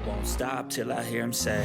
won't stop till I hear him say,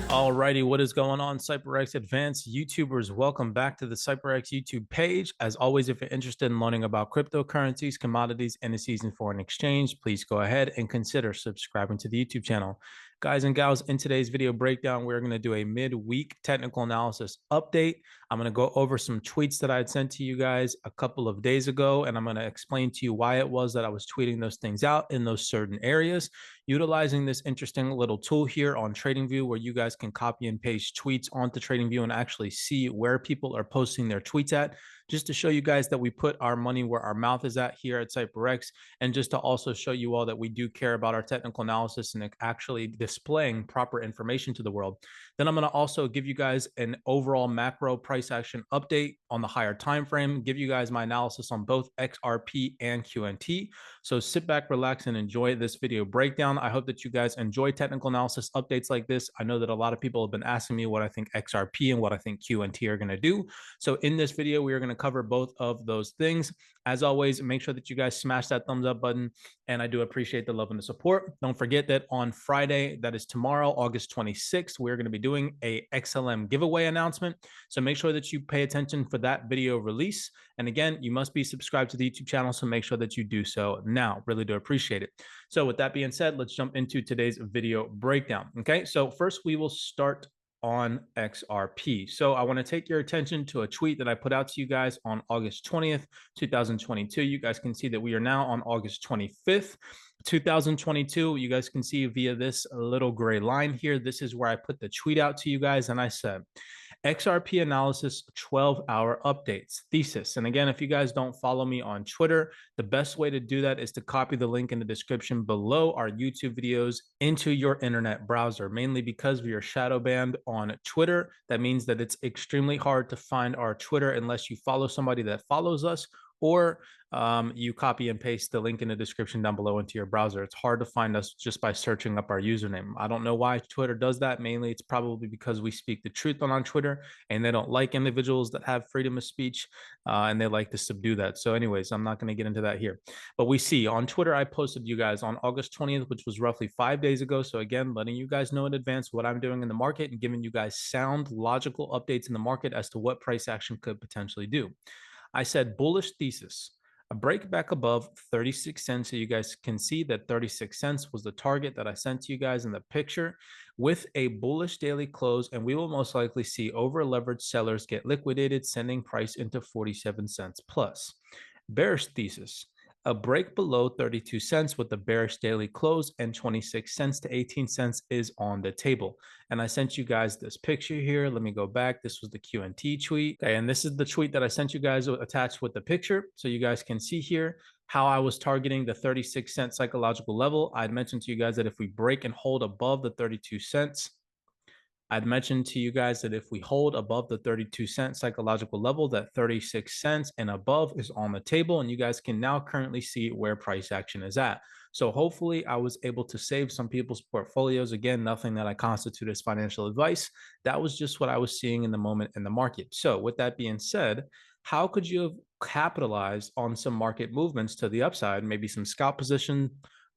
Alrighty, what is going on, CYPRX advanced YouTubers? Welcome back to the CYPRX YouTube page. As always, if you're interested in learning about cryptocurrencies, commodities, indices, and foreign exchange, please go ahead and consider subscribing to the YouTube channel. Guys and gals, in today's video breakdown, we're going to do a midweek technical analysis update. I'm going to go over some tweets that I had sent to you guys a couple of days ago, and I'm going to explain to you why it was that I was tweeting those things out in those certain areas, utilizing this interesting little tool here on TradingView where you guys can copy and paste tweets onto TradingView and actually see where people are posting their tweets at, just to show you guys that we put our money where our mouth is at here at CYPRX, and just to also show you all that we do care about our technical analysis and actually displaying proper information to the world. Then I'm going to also give you guys an overall macro price action update on the higher time frame, give you guys my analysis on both XRP and QNT. So sit back, relax, and enjoy this video breakdown. I hope that you guys enjoy technical analysis updates like this. I know that a lot of people have been asking me what I think XRP and what I think QNT are going to do. So in this video, we are going to cover both of those things. As always, make sure that you guys smash that thumbs up button, and I do appreciate the love and the support. Don't forget that on Friday, that is tomorrow, August 26th, we're going to be doing a XLM giveaway announcement. So make sure that you pay attention for that video release. And again, you must be subscribed to the YouTube channel, so make sure that you do so now. Really do appreciate it. So with that being said, let's jump into today's video breakdown. Okay, so first we will start on XRP. So I want to take your attention to a tweet that I put out to you guys on August 20th, 2022. You guys can see that we are now on August 25th, 2022. You guys can see via this little gray line here. This is where I put the tweet out to you guys, and I said, XRP analysis 12-hour updates thesis. And again, if you guys don't follow me on Twitter, the best way to do that is to copy the link in the description below our YouTube videos into your internet browser, mainly because we are shadow banned on Twitter. That means that it's extremely hard to find our Twitter unless you follow somebody that follows us, or you copy and paste the link in the description down below into your browser. It's hard to find us just by searching up our username. I don't know why Twitter does that. Mainly, it's probably because we speak the truth on Twitter, and they don't like individuals that have freedom of speech, and they like to subdue that. So anyways, I'm not going to get into that here. But we see on Twitter, I posted you guys on August 20th, which was roughly 5 days ago. So again, letting you guys know in advance what I'm doing in the market and giving you guys sound, logical updates in the market as to what price action could potentially do. I said bullish thesis, a break back above 36 cents. So you guys can see that 36 cents was the target that I sent to you guys in the picture, with a bullish daily close. And we will most likely see over leveraged sellers get liquidated, sending price into 47 cents plus. Bearish thesis, a break below 32 cents with the bearish daily close, and 26 cents to 18 cents is on the table. And I sent you guys this picture here. Let me go back. This was the QNT tweet. Okay, and this is the tweet that I sent you guys attached with the picture. So you guys can see here how I was targeting the 36 cent psychological level. I'd mentioned to you guys that if we break and hold above the 32 cents, I'd mentioned to you guys that if we hold above the 32 cent psychological level, that 36 cents and above is on the table. And you guys can now currently see where price action is at. So hopefully I was able to save some people's portfolios. Again, nothing that I constitute as financial advice. That was just what I was seeing in the moment in the market. So with that being said, how could you have capitalized on some market movements to the upside, maybe some scalp position,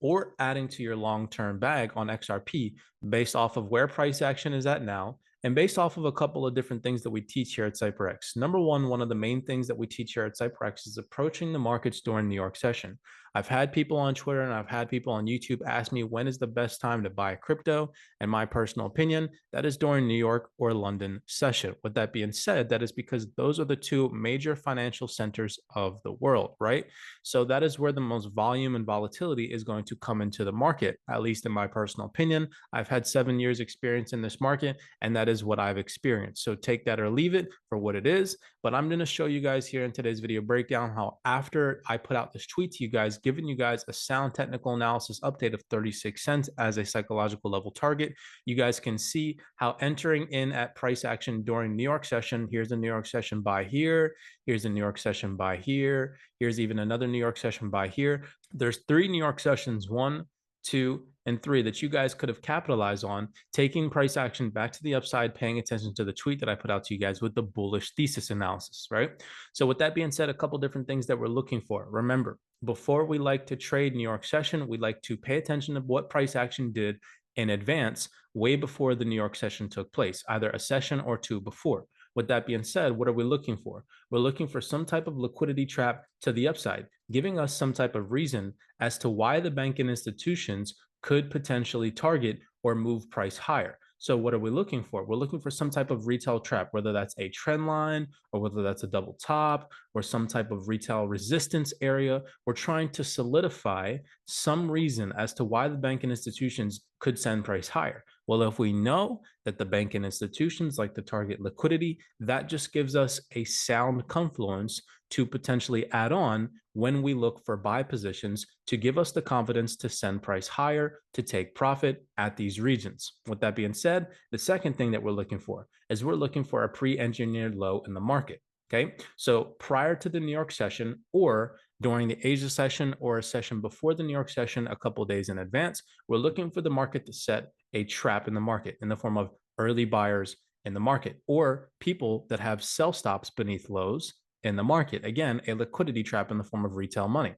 or adding to your long-term bag on XRP based off of where price action is at now, and based off of a couple of different things that we teach here at CYPRX. Number one of the main things that we teach here at CYPRX is approaching the markets during New York session. I've had people on Twitter and I've had people on YouTube ask me when is the best time to buy crypto, and my personal opinion, that is during New York or London session. With that being said, that is because those are the two major financial centers of the world, right? So that is where the most volume and volatility is going to come into the market, at least in my personal opinion. I've had 7 years experience in this market, and that is what I've experienced. So take that or leave it for what it is. But I'm going to show you guys here in today's video breakdown how, after I put out this tweet to you guys, giving you guys a sound technical analysis update of 36 cents as a psychological level target, you guys can see how entering in at price action during New York session, here's a New York session buy here, here's a New York session buy here, here's even another New York session buy here. There's 3 New York sessions, 1, 2, and 3 that you guys could have capitalized on, taking price action back to the upside, paying attention to the tweet that I put out to you guys with the bullish thesis analysis, right? So with that being said, a couple different things that we're looking for. Remember, before we like to trade New York session, we like to pay attention to what price action did in advance, way before the New York session took place, either a session or two before. With that being said, what are we looking for? We're looking for some type of liquidity trap to the upside, giving us some type of reason as to why the banking institutions could potentially target or move price higher. So what are we looking for? We're looking for some type of retail trap, whether that's a trend line or whether that's a double top or some type of retail resistance area. We're trying to solidify some reason as to why the banking institutions could send price higher. Well, if we know that the banking institutions like to target liquidity, that just gives us a sound confluence to potentially add on when we look for buy positions to give us the confidence to send price higher to take profit at these regions. With that being said, the second thing that we're looking for is we're looking for a pre-engineered low in the market. Okay, so prior to the New York session or during the Asia session or a session before the New York session, a couple of days in advance, we're looking for the market to set a trap in the market in the form of early buyers in the market or people that have sell stops beneath lows in the market. Again, a liquidity trap in the form of retail money.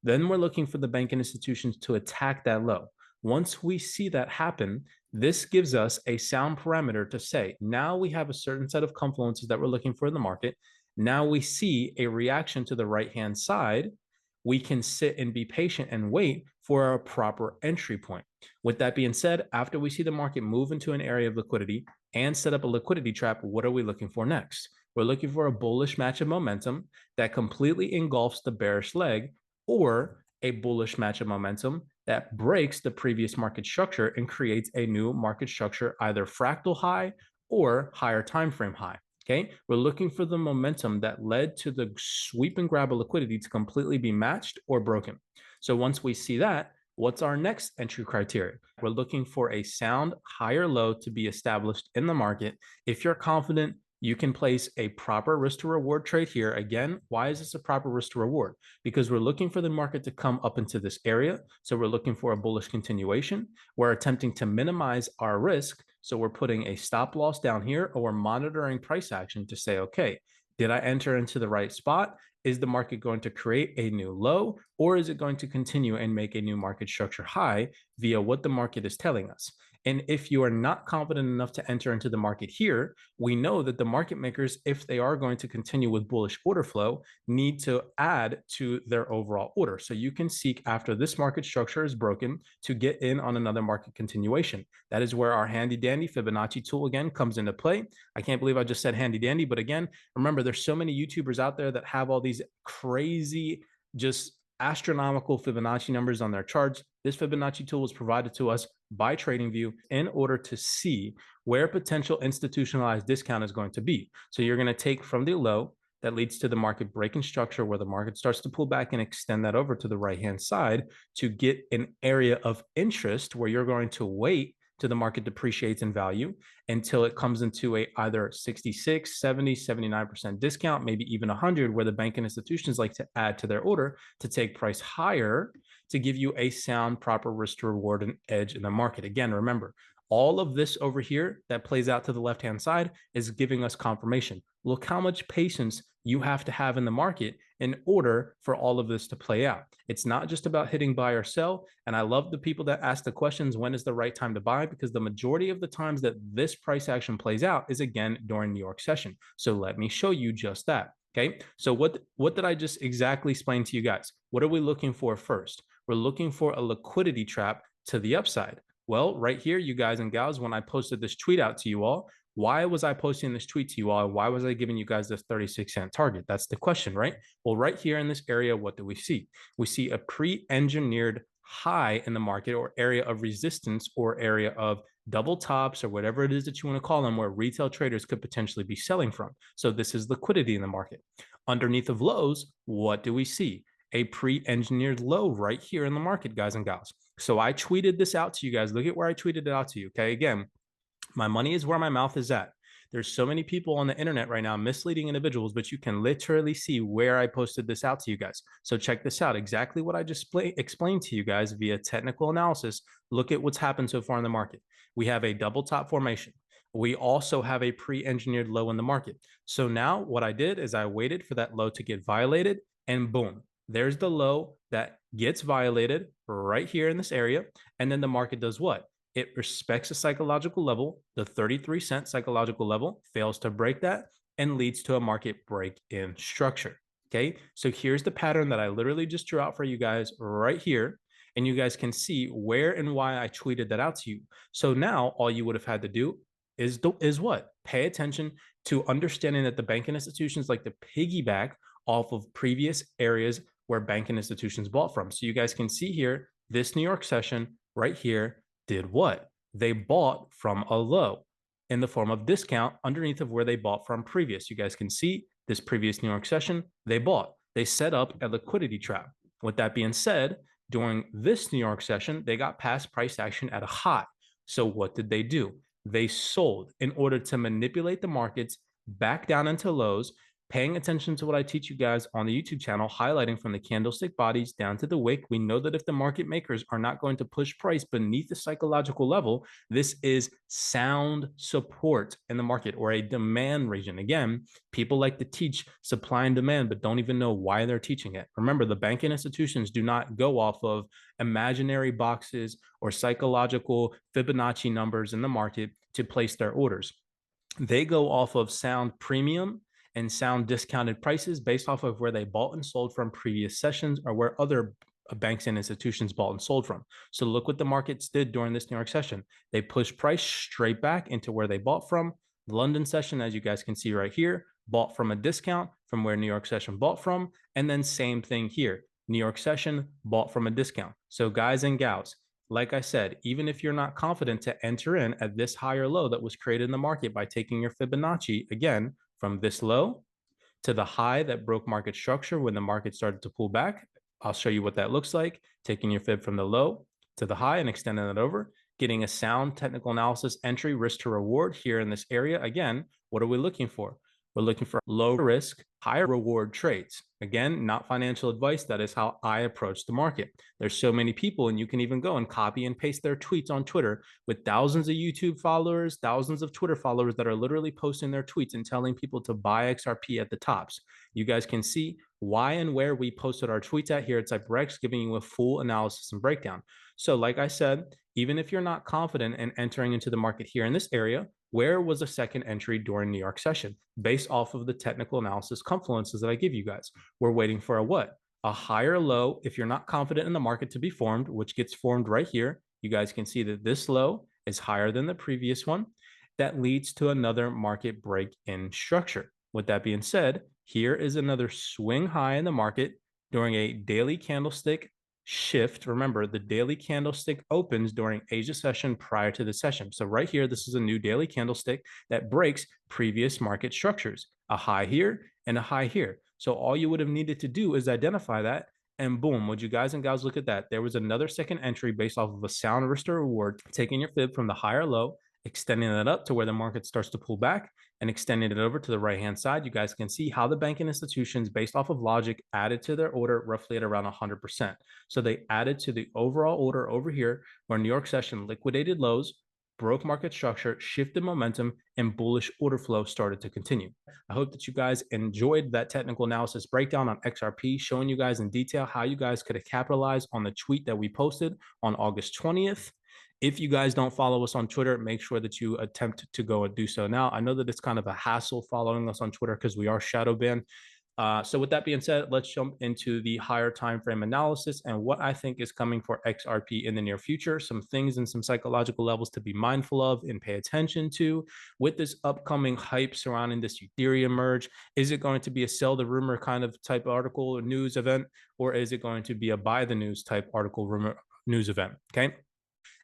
Then we're looking for the banking institutions to attack that low. Once we see that happen, this gives us a sound parameter to say, now we have a certain set of confluences that we're looking for in the market. Now we see a reaction to the right-hand side. We can sit and be patient and wait for a proper entry point. With that being said, after we see the market move into an area of liquidity and set up a liquidity trap, what are we looking for next? We're looking for a bullish match of momentum that completely engulfs the bearish leg or a bullish match of momentum that breaks the previous market structure and creates a new market structure, either fractal high or higher time frame high. Okay, we're looking for the momentum that led to the sweep and grab of liquidity to completely be matched or broken. So once we see that, what's our next entry criteria? We're looking for a sound higher low to be established in the market. If you're confident, you can place a proper risk to reward trade here. Again, why is this a proper risk to reward? Because we're looking for the market to come up into this area. So we're looking for a bullish continuation. We're attempting to minimize our risk. So we're putting a stop loss down here, or we're monitoring price action to say, okay, did I enter into the right spot? Is the market going to create a new low, or is it going to continue and make a new market structure high via what the market is telling us? And if you are not confident enough to enter into the market here, we know that the market makers, if they are going to continue with bullish order flow, need to add to their overall order. So you can seek after this market structure is broken to get in on another market continuation. That is where our handy dandy Fibonacci tool again comes into play. I can't believe I just said handy dandy, but again, remember, there's so many YouTubers out there that have all these crazy, just astronomical Fibonacci numbers on their charts. This Fibonacci tool was provided to us by TradingView in order to see where potential institutionalized discount is going to be. So you're going to take from the low that leads to the market breaking structure where the market starts to pull back and extend that over to the right-hand side to get an area of interest where you're going to wait till the market depreciates in value until it comes into a either 66, 70, 79% discount, maybe even 100, where the banking institutions like to add to their order to take price higher to give you a sound, proper risk to reward and edge in the market. Again, remember, all of this over here that plays out to the left-hand side is giving us confirmation. Look how much patience you have to have in the market in order for all of this to play out. It's not just about hitting buy or sell. And I love the people that ask the questions, when is the right time to buy? Because the majority of the times that this price action plays out is again during New York session. So let me show you just that. Okay, so what did I just exactly explain to you guys? What are we looking for first? We're looking for a liquidity trap to the upside. Well, right here, you guys and gals, when I posted this tweet out to you all, why was I posting this tweet to you all? Why was I giving you guys this 36-cent target? That's the question, right? Well, right here in this area, what do we see? We see a pre-engineered high in the market, or area of resistance, or area of double tops, or whatever it is that you want to call them, where retail traders could potentially be selling from. So this is liquidity in the market. Underneath of lows, what do we see? A pre-engineered low right here in the market, guys and gals. So I tweeted this out to you guys. Look at where I tweeted it out to you. Okay, again, my money is where my mouth is at. There's so many people on the internet right now misleading individuals, but you can literally see where I posted this out to you guys. So check this out. Exactly what I just explained to you guys via technical analysis. Look at what's happened so far in the market. We have a double top formation. We also have a pre-engineered low in the market. So now what I did is I waited for that low to get violated, and boom, there's the low that gets violated right here in this area. And then the market does what? It respects a psychological level, the 33-cent psychological level, fails to break that, and leads to a market break in structure. Okay, so here's the pattern that I literally just drew out for you guys right here. And you guys can see where and why I tweeted that out to you. So now all you would have had to do is what? Pay attention to understanding that the banking institutions like to piggyback off of previous areas where banking institutions bought from. So you guys can see here, this New York session right here did what? They bought from a low in the form of discount underneath of where they bought from previous. You guys can see this previous New York session, they bought. They set up a liquidity trap. With that being said, during this New York session, they got past price action at a high. So what did they do? They sold in order to manipulate the markets back down into lows, paying attention to what I teach you guys on the YouTube channel, highlighting from the candlestick bodies down to the wick. We know that if the market makers are not going to push price beneath the psychological level, this is sound support in the market or a demand region. Again, people like to teach supply and demand, but don't even know why they're teaching it. Remember, the banking institutions do not go off of imaginary boxes or psychological Fibonacci numbers in the market to place their orders. They go off of sound premium and sound discounted prices based off of where they bought and sold from previous sessions or where other banks and institutions bought and sold from. So look what the markets did during this New York session. They pushed price straight back into where they bought from. The London session, as you guys can see right here, bought from a discount from where New York session bought from. And then same thing here. New York session bought from a discount. So guys and gals, like I said, even if you're not confident to enter in at this higher low that was created in the market by taking your Fibonacci, again, from this low to the high that broke market structure when the market started to pull back. I'll show you what that looks like, taking your fib from the low to the high and extending it over, getting a sound technical analysis entry risk to reward here in this area. Again, what are we looking for? We're looking for low risk, high reward trades. Again, not financial advice. That is how I approach the market. There's so many people, and you can even go and copy and paste their tweets on Twitter with thousands of YouTube followers, thousands of Twitter followers that are literally posting their tweets and telling people to buy XRP at the tops. You guys can see why and where we posted our tweets at here at CYPRX, giving you a full analysis and breakdown. So like I said, even if you're not confident in entering into the market here in this area, where was a second entry during New York session based off of the technical analysis confluences that I give you guys? We're waiting for a what? A higher low if you're not confident in the market to be formed, which gets formed right here. You guys can see that this low is higher than the previous one. That leads to another market break in structure. With that being said, here is another swing high in the market during a daily candlestick shift. Remember, the daily candlestick opens during Asia session prior to the session. So right here, this is a new daily candlestick that breaks previous market structures, a high here and a high here. So all you would have needed to do is identify that, and boom, would you guys and gals look at that? There was another second entry based off of a sound risk to reward, taking your fib from the higher low, extending it up to where the market starts to pull back and extending it over to the right-hand side. You guys can see how the banking institutions, based off of logic, added to their order roughly at around 100%. So they added to the overall order over here where New York session liquidated lows, broke market structure, shifted momentum, and bullish order flow started to continue. I hope that you guys enjoyed that technical analysis breakdown on XRP, showing you guys in detail how you guys could have capitalized on the tweet that we posted on August 20th. If you guys don't follow us on Twitter, make sure that you attempt to go and do so now. I know that it's kind of a hassle following us on Twitter because we are shadow banned. So with that being said, let's jump into the higher time frame analysis and what I think is coming for XRP in the near future, some things and some psychological levels to be mindful of and pay attention to with this upcoming hype surrounding this Ethereum merge. Is it going to be a sell the rumor kind of type article or news event, or is it going to be a buy the news type article rumor news event? Okay.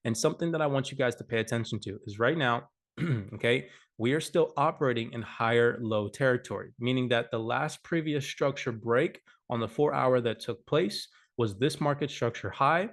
And something that I want you guys to pay attention to is right now, okay, we are still operating in higher low territory, meaning that the last previous structure break on the 4-hour that took place was this market structure high,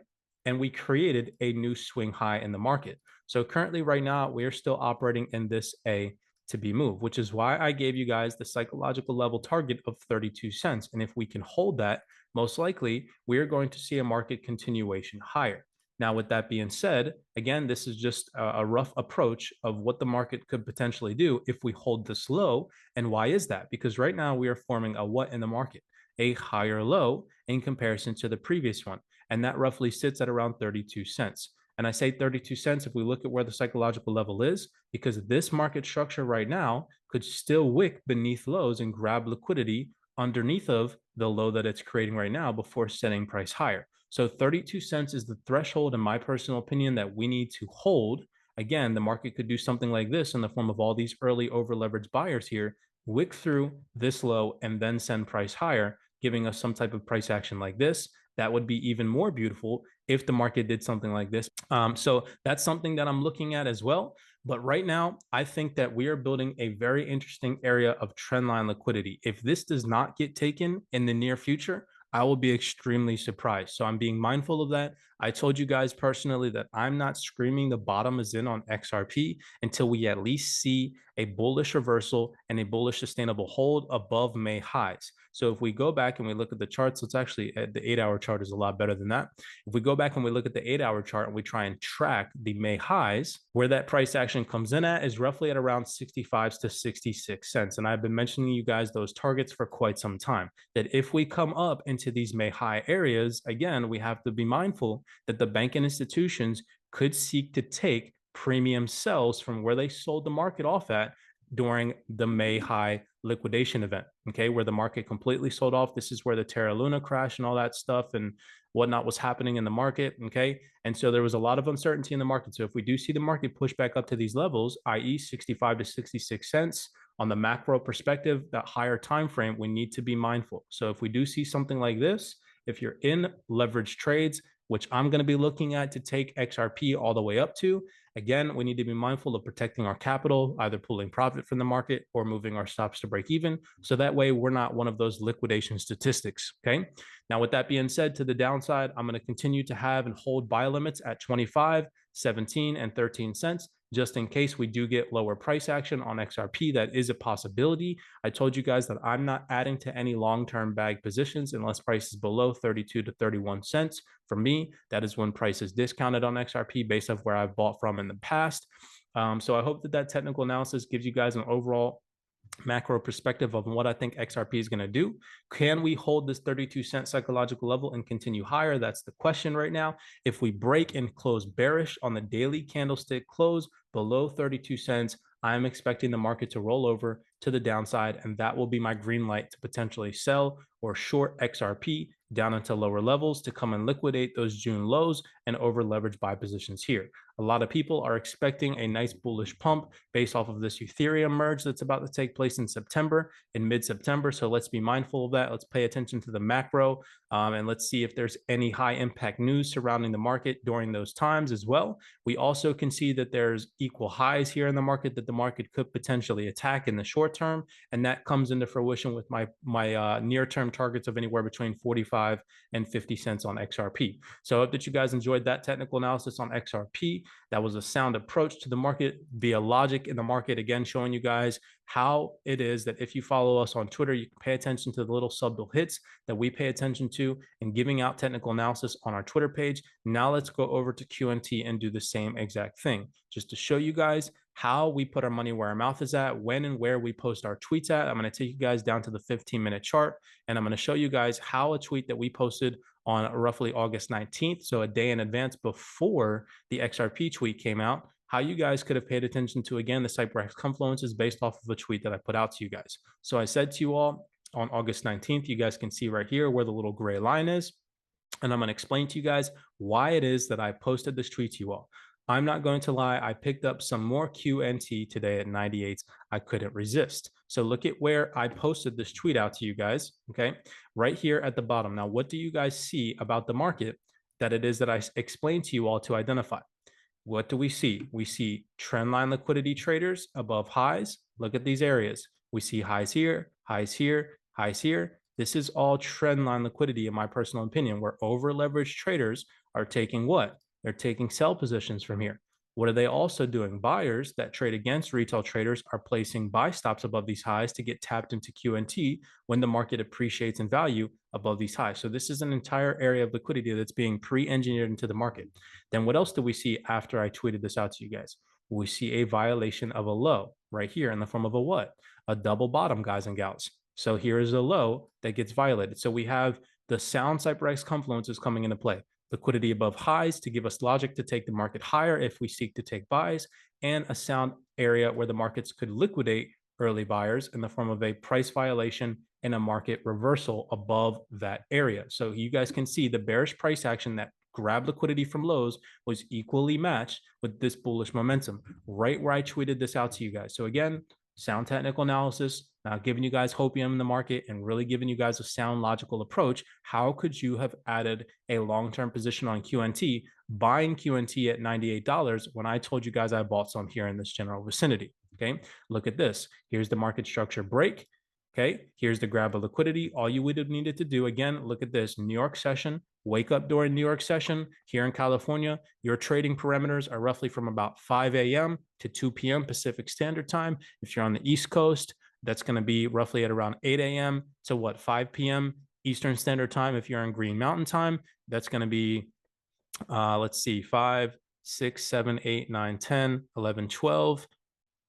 and we created a new swing high in the market. So currently right now, we are still operating in this a to be moved, which is why I gave you guys the psychological level target of 32 cents. And if we can hold that, most likely we are going to see a market continuation higher. Now, with that being said, again, this is just a rough approach of what the market could potentially do if we hold this low. And why is that? Because right now we are forming a what in the market? A higher low in comparison to the previous one. And that roughly sits at around 32 cents. And I say 32 cents if we look at where the psychological level is, because this market structure right now could still wick beneath lows and grab liquidity underneath of the low that it's creating right now before setting price higher. So 32 cents is the threshold, in my personal opinion, that we need to hold. Again, the market could do something like this in the form of all these early over leveraged buyers here, wick through this low and then send price higher, giving us some type of price action like this. That would be even more beautiful if the market did something like this. So that's something that I'm looking at as well. But right now, I think that we are building a very interesting area of trendline liquidity. If this does not get taken in the near future, I will be extremely surprised. So I'm being mindful of that. I told you guys personally that I'm not screaming the bottom is in on XRP until we at least see a bullish reversal and a bullish sustainable hold above May highs. So if we go back and we look at the charts, it's actually the 8-hour chart is a lot better than that. If we go back and we look at the 8-hour chart and we try and track the May highs, where that price action comes in at is roughly at around 65 to 66 cents. And I've been mentioning you guys those targets for quite some time, that if we come up into these May high areas, again, we have to be mindful that the banking institutions could seek to take premium sells from where they sold the market off at during the May high liquidation event, okay, where the market completely sold off. This is where the Terra Luna crash and all that stuff and whatnot was happening in the market, okay? And so there was a lot of uncertainty in the market. So if we do see the market push back up to these levels, i.e. 65 to 66 cents, on the macro perspective, that higher time frame, we need to be mindful. So if we do see something like this, if you're in leverage trades, which I'm going to be looking at to take XRP all the way up to, again, we need to be mindful of protecting our capital, either pulling profit from the market or moving our stops to break even. So that way we're not one of those liquidation statistics, okay? Now, with that being said, to the downside, I'm going to continue to have and hold buy limits at 25, 17, and 13 cents. Just in case we do get lower price action on XRP, that is a possibility. I told you guys that I'm not adding to any long-term bag positions unless price is below 32 to 31 cents. For me, that is when price is discounted on XRP based off where I've bought from in the past. So I hope that that technical analysis gives you guys an overall macro perspective of what I think XRP is going to do. Can we hold this 32-cent psychological level and continue higher? That's the question right now. If we break and close bearish on the daily candlestick close below 32 cents, I'm expecting the market to roll over to the downside, and that will be my green light to potentially sell or short XRP down into lower levels to come and liquidate those June lows and over leverage buy positions here. A lot of people are expecting a nice bullish pump based off of this Ethereum merge that's about to take place in September, in mid-September. So let's be mindful of that. Let's pay attention to the macro, and let's see if there's any high impact news surrounding the market during those times as well. We also can see that there's equal highs here in the market that the market could potentially attack in the short term, and that comes into fruition with my near-term targets of anywhere between 45 and 50 cents on XRP. So I hope that you guys enjoyed that technical analysis on XRP. That was a sound approach to the market via logic in the market, again, showing you guys how it is that if you follow us on Twitter, you can pay attention to the little subtle hits that we pay attention to and giving out technical analysis on our Twitter page. Now let's go over to QNT and do the same exact thing, just to show you guys how we put our money where our mouth is at, when and where we post our tweets at. I'm going to take you guys down to the 15-minute chart, and I'm going to show you guys how a tweet that we posted on roughly August 19th, so a day in advance before the XRP tweet came out, how you guys could have paid attention to, again, the CYPRX confluences based off of a tweet that I put out to you guys. So I said to you all on August 19th, you guys can see right here where the little gray line is, and I'm going to explain to you guys why it is that I posted this tweet to you all. I'm not going to lie, I picked up some more QNT today at 98. I couldn't resist. So look at where I posted this tweet out to you guys, okay? Right here at the bottom. Now, what do you guys see about the market that it is that I explained to you all to identify? What do we see? We see trendline liquidity traders above highs. Look at these areas. We see highs here, highs here, highs here. This is all trendline liquidity, in my personal opinion, where over leveraged traders are taking what? They're taking sell positions from here. What are they also doing? Buyers that trade against retail traders are placing buy stops above these highs to get tapped into QNT when the market appreciates in value above these highs. So this is an entire area of liquidity that's being pre-engineered into the market. Then what else do we see after I tweeted this out to you guys? We see a violation of a low right here in the form of a what? A double bottom, guys and gals. So here is a low that gets violated. So we have the sound CYPRX confluences coming into play. Liquidity above highs to give us logic to take the market higher if we seek to take buys, and a sound area where the markets could liquidate early buyers in the form of a price violation and a market reversal above that area. So you guys can see the bearish price action that grabbed liquidity from lows was equally matched with this bullish momentum right where I tweeted this out to you guys. So again, sound technical analysis, not giving you guys hopium in the market and really giving you guys a sound logical approach. How could you have added a long-term position on QNT, buying QNT at $98 when I told you guys I bought some here in this general vicinity? Okay, look at this. Here's the market structure break. Okay, here's the grab of liquidity. All you would have needed to do, again, look at this New York session, wake up during New York session here in California. Your trading parameters are roughly from about 5 a.m. to 2 p.m. Pacific Standard Time. If you're on the East Coast, that's going to be roughly at around 8 a.m. to what, 5 p.m. Eastern Standard Time. If you're in Green Mountain Time, that's going to be, let's see, 5, 6, 7, 8, 9, 10, 11, 12.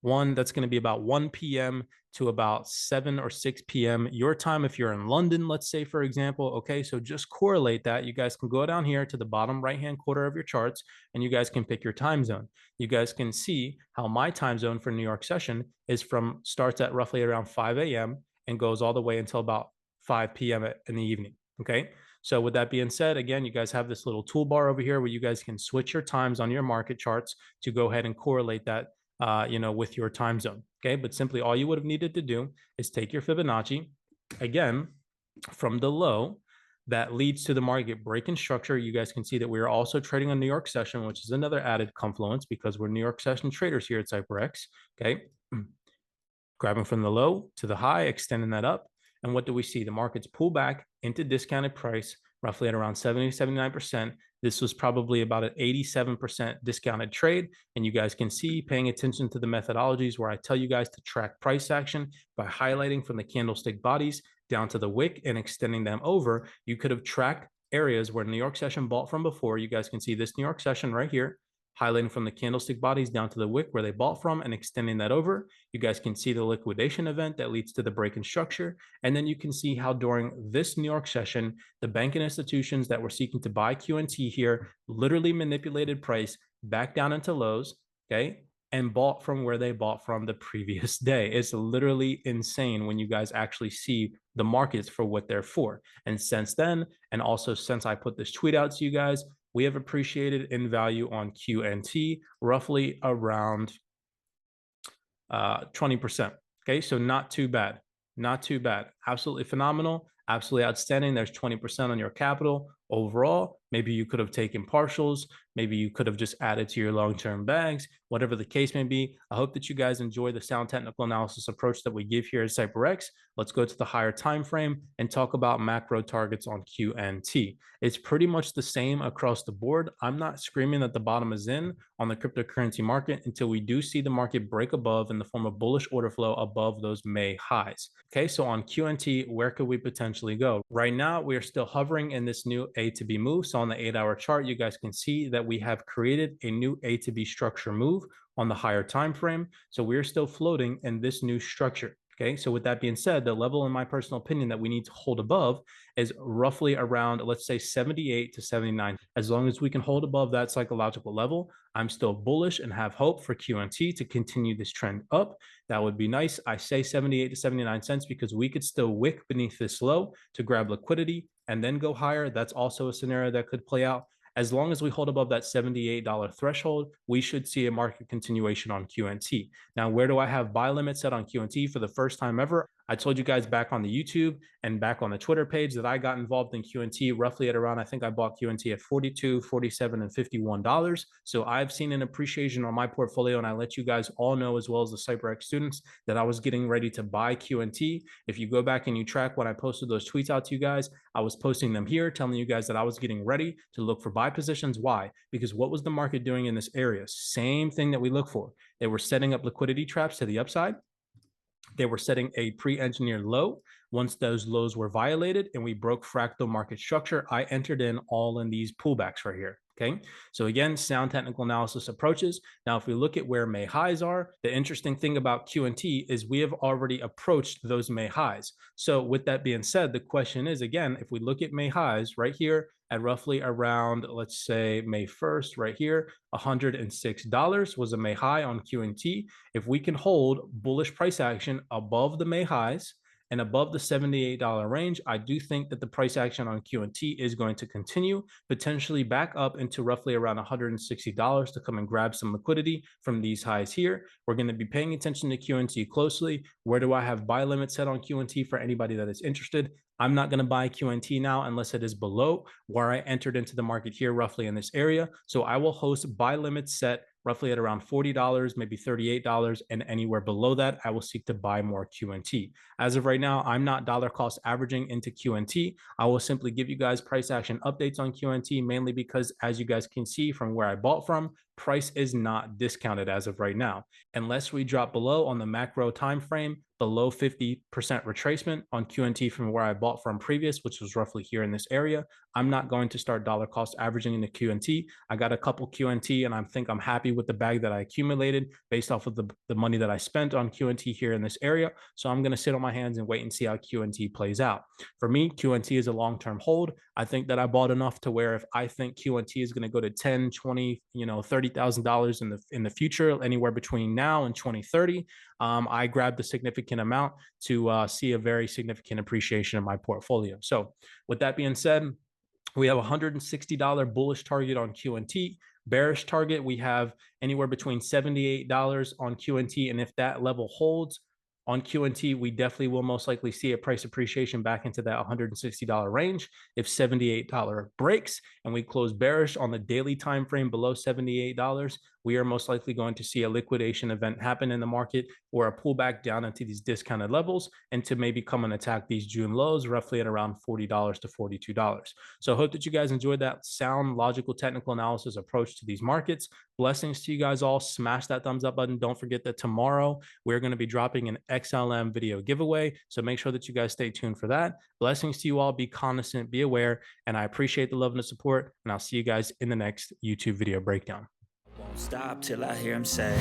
That's going to be about 1 p.m. to about 7 or 6 p.m. your time if you're in London, let's say, for example. Okay, so just correlate that. You guys can go down here to the bottom right-hand corner of your charts, and you guys can pick your time zone. You guys can see how my time zone for New York session starts at roughly around 5 a.m. and goes all the way until about 5 p.m. in the evening. Okay, so with that being said, again, you guys have this little toolbar over here where you guys can switch your times on your market charts to go ahead and correlate that with your time zone. Okay, but simply all you would have needed to do is take your Fibonacci, again, from the low that leads to the market break in structure. You guys can see that we are also trading on New York session, which is another added confluence because we're New York session traders here at CYPRX. Okay, grabbing from the low to the high, extending that up. And what do we see? The markets pull back into discounted price, roughly at around 70, 79%. This was probably about an 87% discounted trade. And you guys can see, paying attention to the methodologies where I tell you guys to track price action by highlighting from the candlestick bodies down to the wick and extending them over. You could have tracked areas where New York session bought from before. You guys can see this New York session right here, highlighting from the candlestick bodies down to the wick where they bought from and extending that over. You guys can see the liquidation event that leads to the break in structure. And then you can see how during this New York session, the banking institutions that were seeking to buy QNT here literally manipulated price back down into lows, okay, and bought from where they bought from the previous day. It's literally insane when you guys actually see the markets for what they're for. And since then, and also since I put this tweet out to you guys, we have appreciated in value on QNT roughly around 20%. Okay, so not too bad. Not too bad. Absolutely phenomenal. Absolutely outstanding. There's 20% on your capital overall. Maybe you could have taken partials. Maybe you could have just added to your long-term bags, whatever the case may be. I hope that you guys enjoy the sound technical analysis approach that we give here at CYPRX. Let's go to the higher time frame and talk about macro targets on QNT. It's pretty much the same across the board. I'm not screaming that the bottom is in on the cryptocurrency market until we do see the market break above in the form of bullish order flow above those May highs. Okay, so on QNT, where could we potentially go? Right now, we are still hovering in this new A to B move. So on the 8-hour chart, you guys can see that we have created a new A to B structure move on the higher time frame. So we're still floating in this new structure. Okay, so with that being said, the level, in my personal opinion, that we need to hold above is roughly around, let's say, 78 to 79. As long as we can hold above that psychological level, I'm still bullish and have hope for QNT to continue this trend up. That would be nice. I say 78 to 79 cents because we could still wick beneath this low to grab liquidity and then go higher. That's also a scenario that could play out. As long as we hold above that $78 threshold, we should see a market continuation on QNT. Now, where do I have buy limit set on QNT for the first time ever? I told you guys back on the YouTube and back on the Twitter page that I got involved in QNT roughly at around, I think I bought QNT at $42, $47, and $51. So I've seen an appreciation on my portfolio, and I let you guys all know, as well as the CYPRX students, that I was getting ready to buy QNT. If you go back and you track when I posted those tweets out to you guys, I was posting them here, telling you guys that I was getting ready to look for buy positions. Why? Because what was the market doing in this area? Same thing that we look for. They were setting up liquidity traps to the upside. They were setting a pre-engineered low. Once those lows were violated and we broke fractal market structure, I entered in all in these pullbacks right here. Okay. So again, sound technical analysis approaches. Now, if we look at where May highs are, the interesting thing about QNT is we have already approached those May highs. So with that being said, the question is, again, if we look at May highs right here at roughly around, let's say May 1st, right here, $106 was a May high on QNT. If we can hold bullish price action above the May highs and above the $78 range, I do think that the price action on QNT is going to continue, potentially back up into roughly around $160 to come and grab some liquidity from these highs here. We're going to be paying attention to QNT closely. Where do I have buy limit set on QNT for anybody that is interested? I'm not going to buy QNT now unless it is below where I entered into the market here, roughly in this area. So I will host buy limits set roughly at around $40, maybe $38, and anywhere below that, I will seek to buy more QNT. As of right now, I'm not dollar cost averaging into QNT. I will simply give you guys price action updates on QNT, mainly because, as you guys can see from where I bought from, price is not discounted as of right now. Unless we drop below on the macro time frame, below 50% retracement on QNT from where I bought from previous, which was roughly here in this area, I'm not going to start dollar cost averaging into QNT. I got a couple QNT and I think I'm happy with the bag that I accumulated based off of the money that I spent on QNT here in this area. So I'm going to sit on my hands and wait and see how QNT plays out. For me, QNT is a long-term hold. I think that I bought enough to where if I think QNT is going to go to 10, 20, $30,000 in the future, anywhere between now and 2030, I grabbed a significant amount to see a very significant appreciation in my portfolio. So with that being said, we have a $160 bullish target on QNT. Bearish target, we have anywhere between $78 on QNT. And if that level holds on QNT, we definitely will most likely see a price appreciation back into that $160 range. If $78 breaks and we close bearish on the daily time frame below $78, we are most likely going to see a liquidation event happen in the market or a pullback down into these discounted levels and to maybe come and attack these June lows roughly at around $40 to $42. So I hope that you guys enjoyed that sound, logical, technical analysis approach to these markets. Blessings to you guys all. Smash that thumbs up button. Don't forget that tomorrow we're going to be dropping an XLM video giveaway. So make sure that you guys stay tuned for that. Blessings to you all. Be cognizant, be aware, and I appreciate the love and the support. And I'll see you guys in the next YouTube video breakdown. Won't stop till I hear him say